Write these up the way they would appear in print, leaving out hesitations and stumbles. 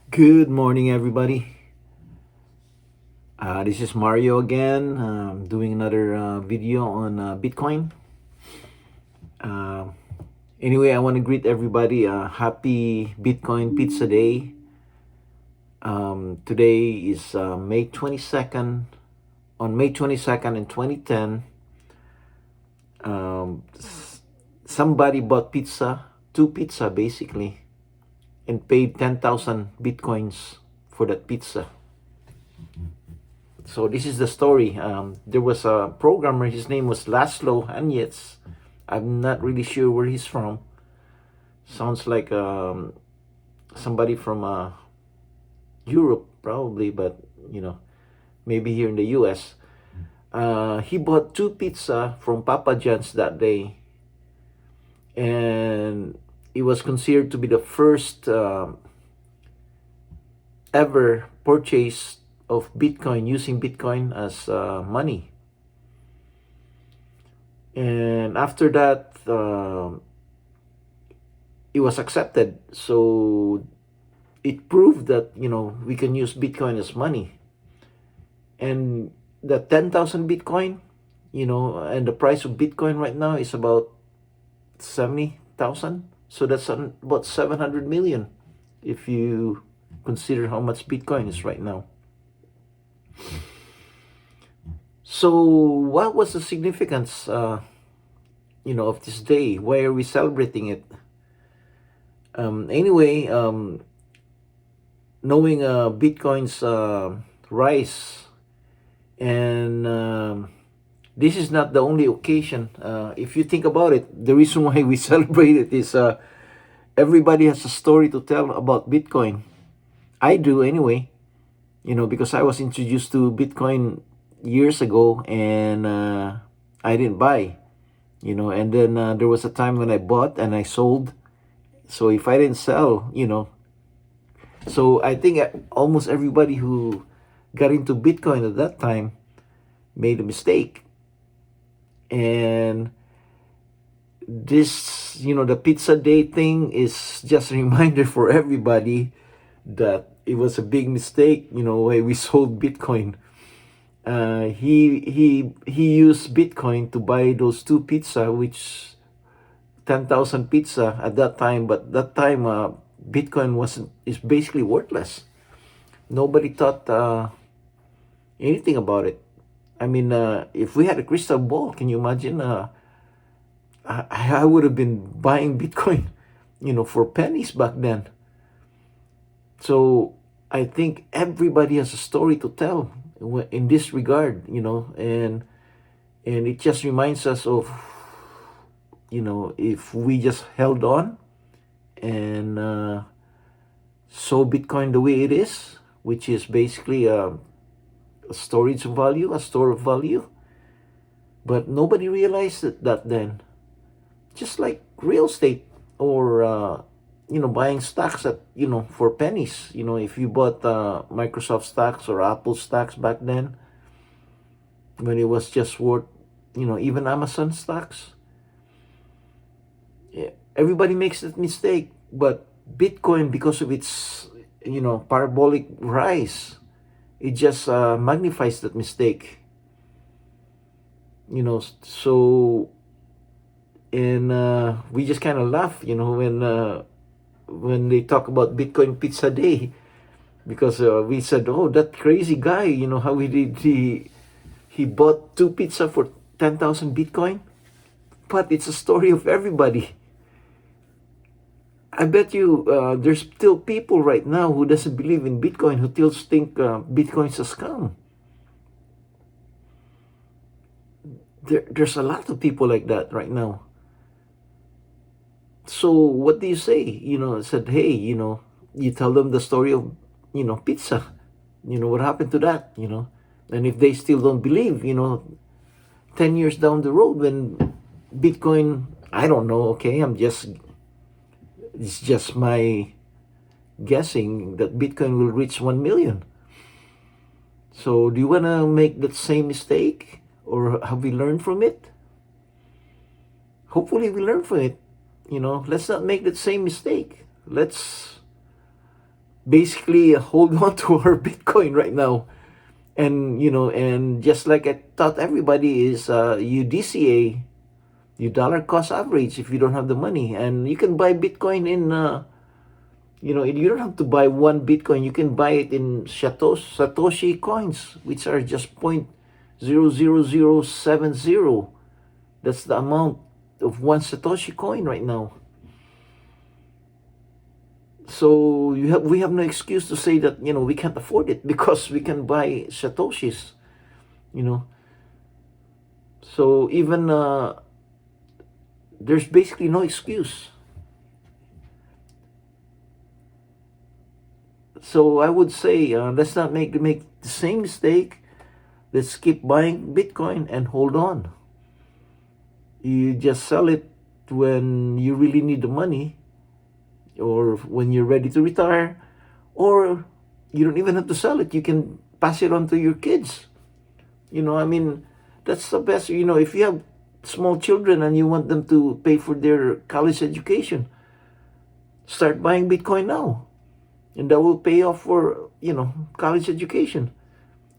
Good morning, everybody. This is Mario again, doing another video on Bitcoin. Uh, anyway, I want to greet everybody. Happy Bitcoin Pizza Day. Today is May 22nd. On May 22nd in 2010, somebody bought two pizza basically, and paid 10,000 Bitcoins for that pizza. So this is the story. There was a programmer. His name was Laszlo Hanyecz. I'm not really sure where he's from. Sounds like somebody from Europe, probably, but maybe here in the U.S. He bought two pizza from Papa John's that day, and it was considered to be the first ever purchase of Bitcoin, using Bitcoin as money. And after that, it was accepted. So it proved that we can use Bitcoin as money. And the 10,000 Bitcoin, and the price of Bitcoin right now is about 70,000. So that's about 700 million if you consider how much Bitcoin is right now. So what was the significance, of this day? Why are we celebrating it? Anyway, knowing Bitcoin's rise, and this is not the only occasion. If you think about it, the reason why we celebrate it is everybody has a story to tell about Bitcoin. I do anyway, because I was introduced to Bitcoin years ago, and I didn't buy, and then there was a time when I bought and I sold. So if I didn't sell, so I think almost everybody who got into Bitcoin at that time made a mistake. And this, the pizza day thing is just a reminder for everybody that it was a big mistake, why we sold Bitcoin. He used Bitcoin to buy those two pizza, which 10,000 pizza at that time. But that time, Bitcoin is basically worthless. Nobody thought anything about it. I mean, if we had a crystal ball, can you imagine? I would have been buying Bitcoin, for pennies back then. So I think everybody has a story to tell in this regard, and it just reminds us of, if we just held on and saw Bitcoin the way it is, which is basically a storage of value, a store of value. But nobody realized that then. Just like real estate, or buying stocks at for pennies. If you bought Microsoft stocks or Apple stocks back then, when it was just worth, even Amazon stocks. Yeah, everybody makes that mistake, but Bitcoin, because of its parabolic rise, it just magnifies that mistake. So, and we just kind of laugh, when they talk about Bitcoin Pizza Day, because we said, "Oh, that crazy guy, how he bought two pizza for 10,000 Bitcoin." But it's a story of everybody. I bet you there's still people right now who doesn't believe in Bitcoin, who still think Bitcoin's a scam. There's a lot of people like that right now. So what do you say? Said, hey, you tell them the story of, pizza. What happened to that, And if they still don't believe, 10 years down the road when Bitcoin, I don't know, okay, it's just my guessing that Bitcoin will reach 1 million. So do you want to make that same mistake, or have we learned from it? Hopefully we learn from it. Let's not make that same mistake. Let's basically hold on to our Bitcoin right now. And and just like I taught everybody is UDCA, you dollar cost average if you don't have the money, and you can buy Bitcoin in you don't have to buy one Bitcoin. You can buy it in Satoshi coins, which are just 0.00070. That's the amount of one Satoshi coin right now. So we have no excuse to say that we can't afford it because we can buy Satoshis. you know so even there's basically no excuse. So I would say, let's not make the same mistake. Let's keep buying Bitcoin and hold on. You just sell it when you really need the money, or when you're ready to retire, or you don't even have to sell it. You can pass it on to your kids. I mean, that's the best. If you have small children and you want them to pay for their college education, start buying Bitcoin now. And that will pay off for, college education.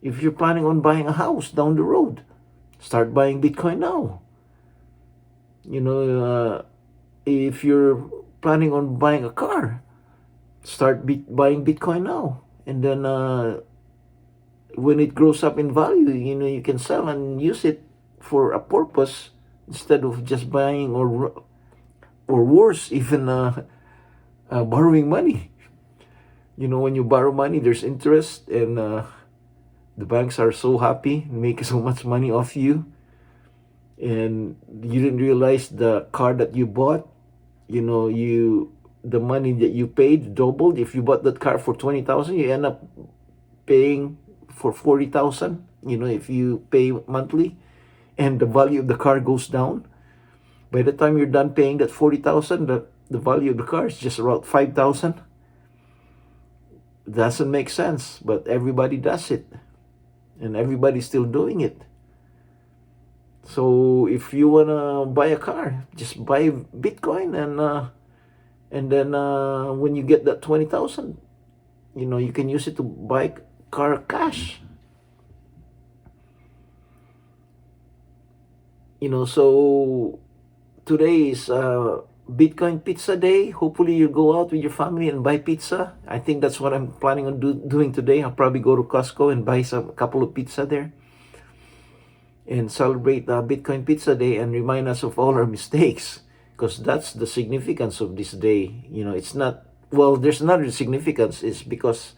If you're planning on buying a house down the road, start buying Bitcoin now. If you're planning on buying a car, start buying Bitcoin now. And then when it grows up in value, you can sell and use it for a purpose instead of just buying or worse, even borrowing money. When you borrow money, there's interest, and the banks are so happy, make so much money off you, and you didn't realize the car that you bought, the money that you paid doubled. If you bought that car for 20,000, you end up paying for 40,000. If you pay monthly, and the value of the car goes down. By the time you're done paying that 40,000, the value of the car is just about 5,000. Doesn't make sense, but everybody does it, and everybody's still doing it. So if you wanna buy a car, just buy Bitcoin, and then when you get that 20,000, you can use it to buy car cash. So today is Bitcoin Pizza Day. Hopefully you go out with your family and buy pizza. I think that's what I'm planning on doing today. I'll probably go to Costco and buy a couple of pizza there and celebrate Bitcoin Pizza Day and remind us of all our mistakes, because that's the significance of this day. It's not, well, there's another significance. It's because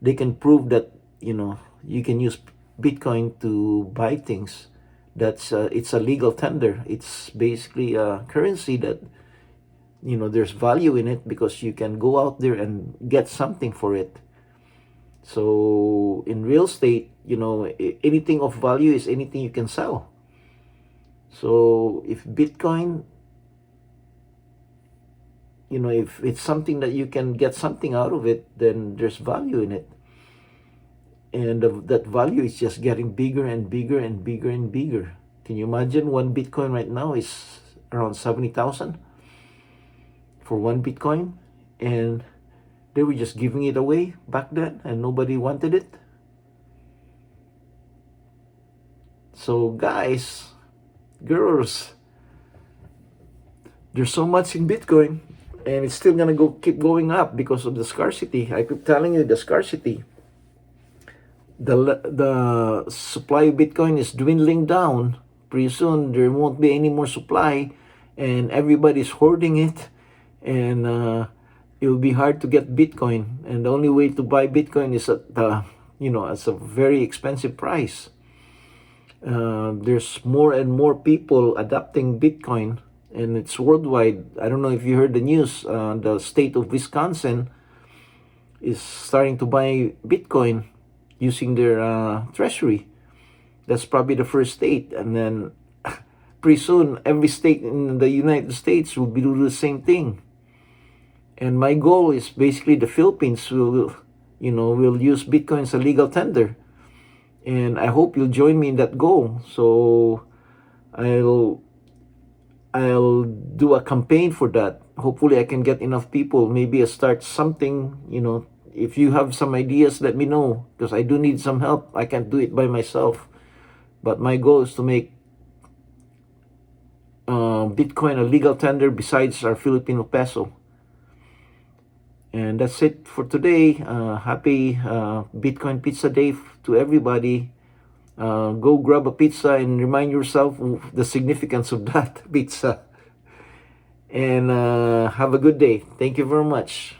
they can prove that you can use Bitcoin to buy things. That's it's a legal tender. It's basically a currency that there's value in it, because you can go out there and get something for it. So in real estate, anything of value is anything you can sell. So if Bitcoin, if it's something that you can get something out of it, then there's value in it. And that value is just getting bigger and bigger and bigger and bigger. Can you imagine one Bitcoin right now is around 70,000 for one Bitcoin, and they were just giving it away back then and nobody wanted it. So guys, girls, there's so much in Bitcoin, and it's still gonna keep going up because of the scarcity. I keep telling you, the scarcity. The supply of Bitcoin is dwindling down. Pretty soon there won't be any more supply, and everybody's hoarding it, and it will be hard to get Bitcoin. And the only way to buy Bitcoin is at it's a very expensive price. There's more and more people adopting Bitcoin, and it's worldwide. I don't know if you heard the news. The state of Wisconsin is starting to buy Bitcoin using their treasury. That's probably the first state, and then pretty soon every state in the United States will be doing the same thing. And my goal is basically the Philippines will use Bitcoin as a legal tender, and I hope you'll join me in that goal. So I'll do a campaign for that. Hopefully I can get enough people. Maybe I start something, If you have some ideas, let me know, because I do need some help. I can't do it by myself. But my goal is to make Bitcoin a legal tender besides our Filipino peso. And that's it for today. Happy Bitcoin Pizza Day to everybody. Go grab a pizza and remind yourself of the significance of that pizza. And have a good day. Thank you very much.